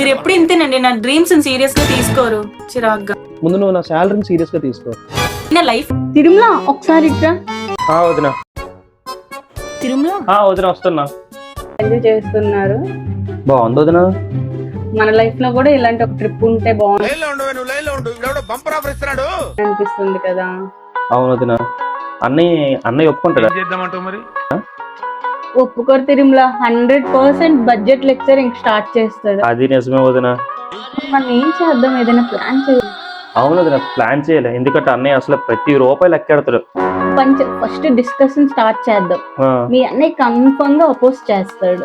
మీరు ఎప్పుడు ఇంతేనండి, నా డ్రీమ్స్ సీరియస్ గా తీసుకోరు. చిరాగ్గా ముందు నువ్వు నా శాలరీని సీరియస్ గా తీసుకో. నా లైఫ్ తిరుమల ఒకసారి ఇట్రా. వదినా తిరుమల వదినా వస్తున్నా. ఎంజాయ్ చేస్తున్నారు. బాగుంది వదినా. మన లైఫ్ లో కూడా ఇలాంటి ఒక ట్రిప్ ఉంటే బాగుంది అనిపిస్తుంది కదా. అవును వదినా. అన్నయ్య ఒప్పుకుంటాడా? మరి ఒప్పుకోరు తిరుమల. 100% బడ్జెట్ లెక్చరింగ్ స్టార్ట్ చేస్తాడు. అది నిజమే వదినా. మనం ఏం చేద్దాం, ఏదైనా ప్లాన్ చేయాలి. అవును వదినా, ప్లాన్ చేయాలి. ఎందుకంటే అన్నయ్య అసలు ప్రతి రూపాయి లెక్కెడతాడు. ఫస్ట్ డిస్కషన్ స్టార్ట్ చేద్దాం. మీ అన్నయ్య కన్ఫర్మ్ గా అపోజ్ చేస్తాడు.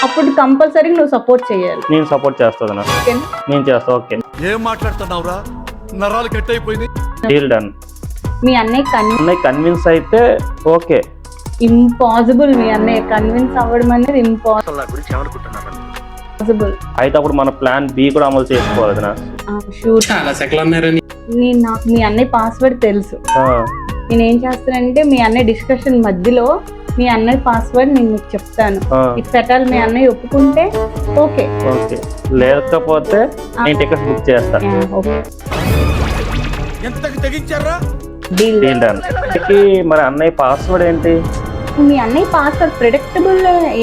అప్పుడు కంపల్సరీ నువ్వు సపోర్ట్ చేయాలి. నేను సపోర్ట్ చేస్తాను. నేను చేస్తా. ఓకే. ఏం మాట్లాడుతున్నావురా? నరాలు కట్ అయిపోయింది. Deal done. మీ అన్నయ్య కన్విన్స్ అయితే ఓకే. ఇంపాసిబుల్. మీ అన్నయ్య కన్విన్స్ అవ్వడం అనేది ఇంపాసిబుల్. అయితే అప్పుడు మన ప్లాన్ బి కూడా అమలు చేసుకోవాలి వదినా. చాలా సెకలు ఉన్నారని. నాకు మీ అన్నయ్య పాస్వర్డ్ తెలుసు. నేనేం చేస్తానంటే మీ అన్నయ్య డిస్కషన్ మధ్యలో మీ అన్నయ్య పాస్వర్డ్ నేను మీకు చెప్తాను. ఇఫ్ ఎటాల్ మీ అన్నయ్య ఒప్పుకుంటే ఓకే. ఓకే, లేకపోతే నేను టికెట్స్ బుక్ చేస్తాను. Okay, deal done. మరి అన్నయ్య పాస్వర్డ్ ఏంటి? మీ అన్నయ్య పాస్వర్డ్ ప్రెడిక్టబుల్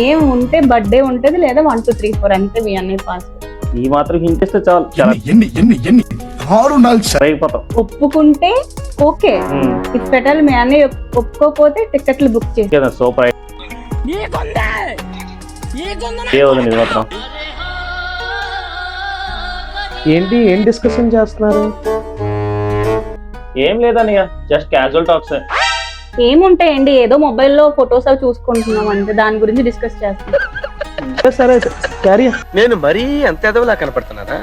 ఏం ఉంటే బర్త్డే ఉంటది, లేదా 1 2 3 4 అంతే మీ అన్నయ్య పాస్వర్డ్. ఈ మాత్రం హింట్ ఇస్తే చాలు. అయిపోతాం. ఒప్పుకుంటే ఓకే. ఇఫ్ ఎటాల్ మీ అన్నయ్య ఒప్పుకోకపోతే టికెట్లు బుక్ చేసి. సూపర్. మాత్రం ఏం డిస్కషన్ చేస్తున్నారు? ఏం లేదన్నయ్య, జస్ట్ క్యాజువల్ టాక్స్. ఏముంటాయండి, ఏదో మొబైల్లో ఫొటోస్ అవి చూసుకుంటున్నాం అంటే దాని గురించి డిస్కస్ చేస్తాం. సరే నేను మరీ అంత ఎదవలా కనపడుతున్నారా?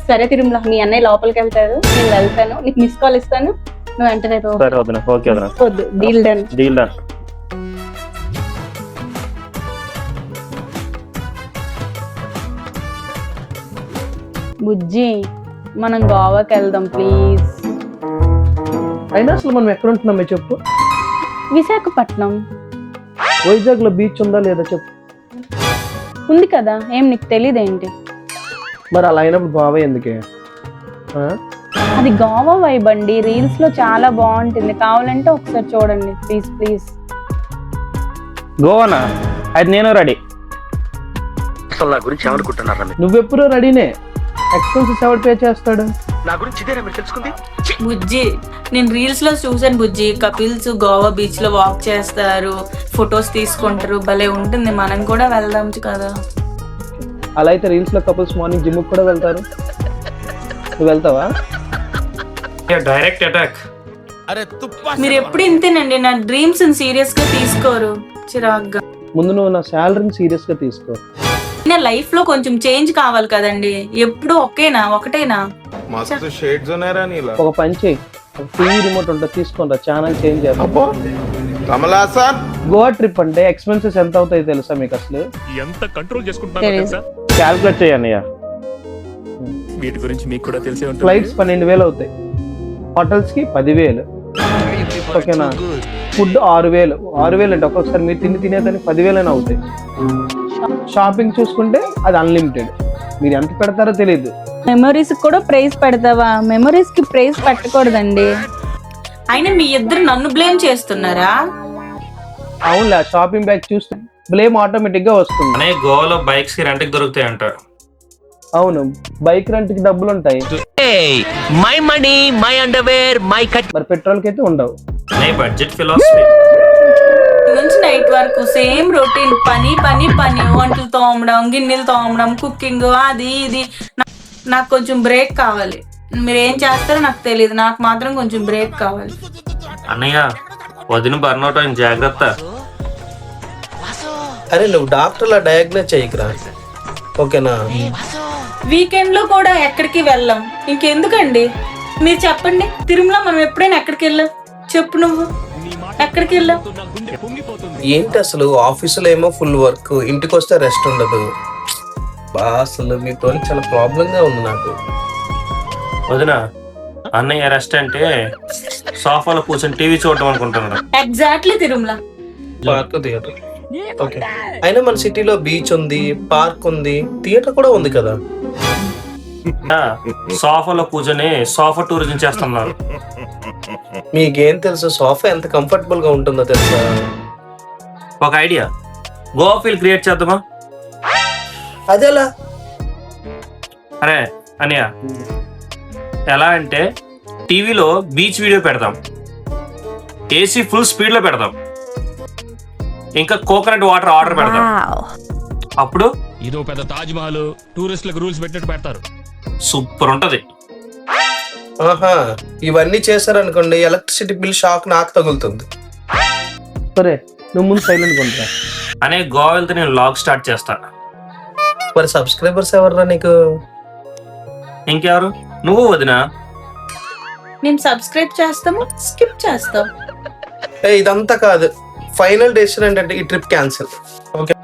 సరే తిరుమల, మీ అన్నయ్య లోపలికి వెళ్తాడు, నేను వెళ్తాను. నీకు మిస్ కాల్ ఇస్తాను, నువ్వు వెంటనే వద్దు. Deal done. బుజ్జి, మనం గోవాకి వెళ్దాం ప్లీజ్. అయినా అసలు మనం ఎక్కడ ఉంటున్నామే చెప్పు? విశాఖపట్నం. వైజాగ్ లో బీచ్ ఉందా లేదా చెప్పు? ఉంది కదా, ఏం నీకు తెలియదేంటి? మరి అలా అయినప్పుడు గోవా ఎందుకే? అది గోవా వైబ్ అండి, రీల్స్ లో చాలా బాగుంటుంది. కావాలంటే ఒకసారి చూడండి ప్లీజ్ ప్లీజ్. గోవానా? అది నేను రెడీ. అసలు నా గురించి ఏమనుకుంటున్నారా? నువ్వెప్పుడు రెడీనే. ఎక్స్పెన్సెస్ ఎవరు పే చేస్తాడు? నా గురించి ఇదేనా మీరు తెలుసుకుంది? బుజ్జి, నేను రీల్స్ లో చూసాను బుజ్జి. కపిల్స్ గోవా బీచ్ లో వాక్ చేస్తారు, ఫొటోస్ తీసుకుంటారు, భలే ఉంటుంది. మనం కూడా వెళ్దాం కదా. అలా అయితే రీల్స్ లో కపుల్స్ మార్నింగ్ జిమ్ కూడా వెళ్తారు. నువ్వు వెళ్తావా? Direct attack. మీరు ఎప్పుడు ఇంతేనండి, నా డ్రీమ్స్ సీరియస్ గా తీసుకోరు. చిరాగ్గా. ముందు నువ్వు నా శాలరీని సీరియస్ గా తీసుకో. నా లైఫ్ లో కొంచెం చేంజ్ కావాలి కదండి. ఎప్పుడు ఒకటేనా? ఒక పని చేయి, టీవీ రిమోట్ ఉంటుంది తీసుకుంటా, ఛానల్ చేంజ్ చేద్దాం. గోవా ట్రిప్ అంటే ఎక్స్పెన్సెస్ ఎంత అవుతాయి తెలుసా మీకు? అసలు ఎంత కంట్రోల్ చేసుకుంటున్నారు? క్యాల్కులేట్ చేయండి. వీటి గురించి మీకు కూడా తెలిసే ఉంటుంది. ఫ్లైట్స్ 12,000 అవుతాయి, హోటల్స్ కి 10,000. ఓకేనా? ఫుడ్ 6,000 అంటే ఒక్కొక్కసారి మీరు తినేదానికి 10,000 అవుతాయి. షాపింగ్ చూసుకుంటే అది అన్లిమిటెడ్. మీరు ఎంత పెడతారో తెలియదు. మెమరీస్ కూడా ప్రైస్ పెడతావా? మెమరీస్ కి ప్రైస్ పెట్టకూడదండి. అయినా మీ ఇద్దరు నన్ను బ్లేమ్ చేస్తున్నారా? అవునులే, షాపింగ్ బ్యాగ్ చూస్తే బ్లేమ్ ఆటోమేటిక్ గా వస్తుంది. గోవాలో బైక్స్ కి రెంట్ కి దొరుకుతాయి అంట. అవును, బైక్ రెంట్ కి డబ్బులు ఉంటాయి. My money my underwear my cut. మరి పెట్రోల్ కి అయితే ఉండవు. బడ్జెట్ ఫిలాసఫీ నుంచి నైట్ వరకు సేమ్ రొటీన్. పని వంటలు తోమడం, గిన్నెలు తోమడం, కుకింగ్, అది ఇది. నాకు కొంచెం బ్రేక్ కావాలి. మీరు ఏం చేస్తారో నాకు తెలియదు, నాకు మాత్రం కొంచెం బ్రేక్ కావాలి. అన్నయ్య, వదిన బర్నౌట్ అయిన జాగ్రత్త. అరే నువ్వు డాక్టర్లా డయాగ్నోస్ చేయకురా, ఓకేనా? వీకెండ్ లో కూడా ఎక్కడికి వెళ్ళాం. ఇంకెందుకండి మీరు చెప్పండి. తిరుమల మనం ఎప్పుడైనా ఎక్కడికి వెళ్ళాం చెప్పు? నువ్వు ఎక్కడికి వెళ్ళావు? ఏంటి అసలు ఆఫీసులో ఏమో ఫుల్ వర్క్, ఇంటికి వస్తే రెస్ట్ ఉండదు. అసలు మీతో చాలా ప్రాబ్లం గా ఉంది నాకు. వదిన, అన్నయ్య రెస్ట్ అంటే సోఫాలో కూర్చొని టీవీ చూడటం అనుకుంటున్నాడు. Exactly Tirumala. Park theatre. Okay, అయినా మన సిటీలో బీచ్ ఉంది, పార్క్ ఉంది, థియేటర్ కూడా ఉంది కదా. సోఫాలో కూర్చొని సోఫా టూరిజం చేస్తున్నారు. మీకేం తెలుసు సోఫా ఎంత కంఫర్టబుల్ గా ఉంటుందో తెలుసా? ఒక ఐడియా, గోవా ఫీల్ క్రియేట్ చేద్దామా? అదేలా? అరే అనియా, ఎలా అంటే టీవీలో బీచ్ వీడియో పెడతాం, ఏసీ ఫుల్ స్పీడ్ లో పెడతాం, ఇంకా కోకోనట్ వాటర్ ఆర్డర్ పెడతాం. అప్పుడు ఇదో పెద్ద తాజ్ మహల్ టూరిస్టులకు రూల్స్ పెట్టినట్టు పెడతారు. సూపర్ ఉంటది. ఆహా, ఇవన్నీ చేశారనుకోండి ఎలక్ట్రిసిటీ బిల్ షాక్ నాకు తగులుతుంది. సరే నువ్వు ముందు సైలెంట్ కొంటా. అనే గోవా వెళ్తే నేను లాగ్ స్టార్ట్ చేస్తా. మరి సబ్స్క్రైబర్స్ ఎవర్రా నీకు? ఇంకెవరు? నువ్వు వదినా. మేము సబ్స్క్రైబ్ చేస్తాము, స్కిప్ చేస్తాం. ఇదంతా కాదు, ఫైనల్ డెసిషన్ ఏంటంటే ఈ ట్రిప్ క్యాన్సిల్. ఓకే,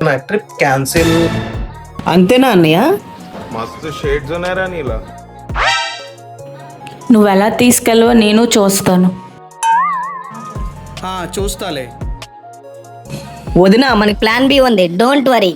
నా ట్రిప్ క్యాన్సిల్. అంతేనా అన్నయ్య? మస్తు షేడ్స్ ఉన్నాయరా నీలా. నువ్వు ఎలా తీసుకెళ్ళవో నేను చూస్తాను. చూస్తాలే. వదినా మనకి ప్లాన్ బి ఉంది, డోంట్ వరీ.